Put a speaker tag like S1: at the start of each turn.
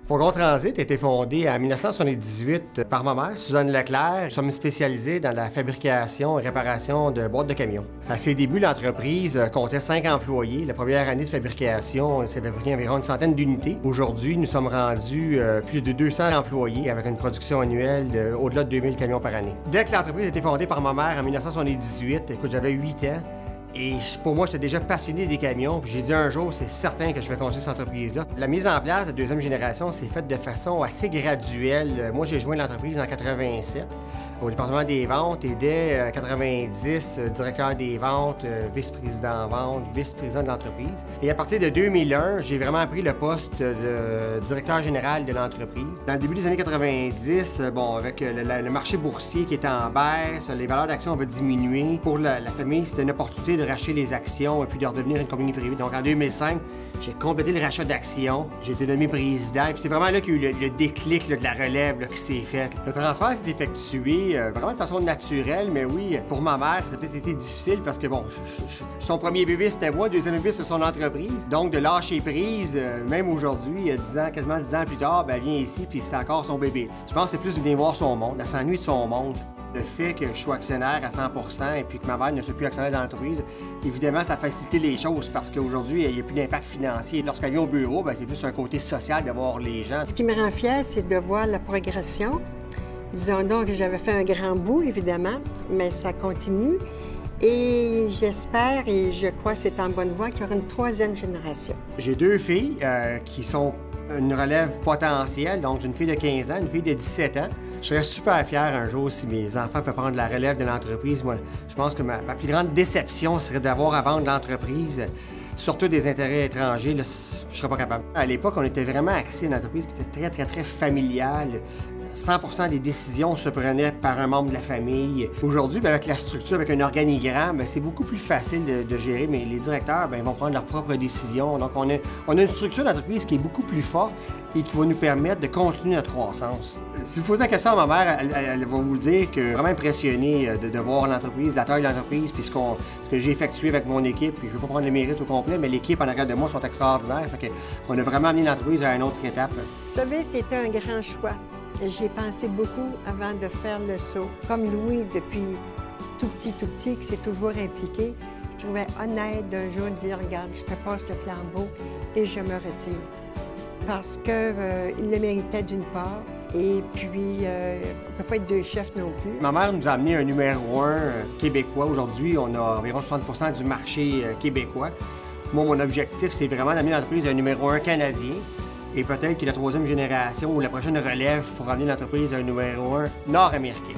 S1: Fourgon Transit a été fondé en 1978 par ma mère, Suzanne Leclerc. Nous sommes spécialisés dans la fabrication et réparation de boîtes de camions. À ses débuts, l'entreprise comptait 5 employés. La première année de fabrication, s'est fabriqué environ une centaine d'unités. Aujourd'hui, nous sommes rendus plus de 200 employés avec une production annuelle au-delà de 2000 camions par année. Dès que l'entreprise a été fondée par ma mère en 1978, écoute, j'avais 8 ans. Et pour moi, j'étais déjà passionné des camions. Puis j'ai dit un jour, c'est certain que je vais construire cette entreprise-là. La mise en place de la deuxième génération s'est faite de façon assez graduelle. Moi, j'ai joint l'entreprise en 87 au département des ventes et dès 90, directeur des ventes, vice-président vente, vice-président de l'entreprise. Et à partir de 2001, j'ai vraiment pris le poste de directeur général de l'entreprise. Dans le début des années 90, avec le marché boursier qui était en baisse, les valeurs d'action avaient diminué. Pour la famille, c'était une opportunité de racheter les actions et puis de redevenir une compagnie privée. Donc en 2005, j'ai complété le rachat d'actions. J'ai été nommé président. Et puis c'est vraiment là qu'il y a eu le déclic de la relève qui s'est fait. Le transfert s'est effectué vraiment de façon naturelle, mais oui, pour ma mère, ça a peut-être été difficile parce que son premier bébé c'était moi, le deuxième bébé c'est son entreprise. Donc de lâcher prise, même aujourd'hui, quasiment 10 ans plus tard, elle vient ici puis c'est encore son bébé. Je pense que c'est plus de venir voir son monde, elle s'ennuie de son monde. Le fait que je sois actionnaire à 100% et puis que ma mère ne soit plus actionnaire dans l'entreprise, évidemment, ça a facilité les choses parce qu'aujourd'hui, il n'y a plus d'impact financier. Lorsqu'elle vient au bureau, c'est plus un côté social de voir les gens.
S2: Ce qui me rend fière, c'est de voir la progression. Disons donc que j'avais fait un grand bout, évidemment, mais ça continue. Et j'espère et je crois que c'est en bonne voie qu'il y aura une troisième génération.
S1: J'ai 2 filles qui sont une relève potentielle. Donc, j'ai une fille de 15 ans, une fille de 17 ans. Je serais super fier un jour si mes enfants peuvent prendre la relève de l'entreprise. Moi, je pense que ma plus grande déception serait d'avoir à vendre l'entreprise, surtout des intérêts étrangers. Là, je serais pas capable. À l'époque, on était vraiment axé une entreprise qui était très familiale. 100% des décisions se prenaient par un membre de la famille. Aujourd'hui, avec la structure, avec un organigramme, c'est beaucoup plus facile de gérer, mais les directeurs ils vont prendre leurs propres décisions. Donc, on a une structure d'entreprise qui est beaucoup plus forte et qui va nous permettre de continuer notre croissance. Si vous posez la question à ma mère, elle va vous dire que vraiment impressionnée de voir l'entreprise, la taille de l'entreprise, puis ce que j'ai effectué avec mon équipe. Puis je ne veux pas prendre le mérite au complet, mais l'équipe en arrière de moi sont extraordinaires. Fait qu'on a vraiment amené l'entreprise à une autre étape.
S2: Vous savez, c'était un grand choix. J'y ai pensé beaucoup avant de faire le saut. Comme Louis, depuis tout petit, qui s'est toujours impliqué, je trouvais honnête d'un jour de dire « Regarde, je te passe le flambeau et je me retire. » Parce qu'il le méritait d'une part, et puis on ne peut pas être 2 chefs non plus.
S1: Ma mère nous a amené un numéro 1 québécois. Aujourd'hui, on a environ 60% du marché québécois. Moi, mon objectif, c'est vraiment d'amener l'entreprise à un numéro 1 canadien. Et peut-être que la troisième génération ou la prochaine relève pour ramener l'entreprise à un numéro 1 nord-américain.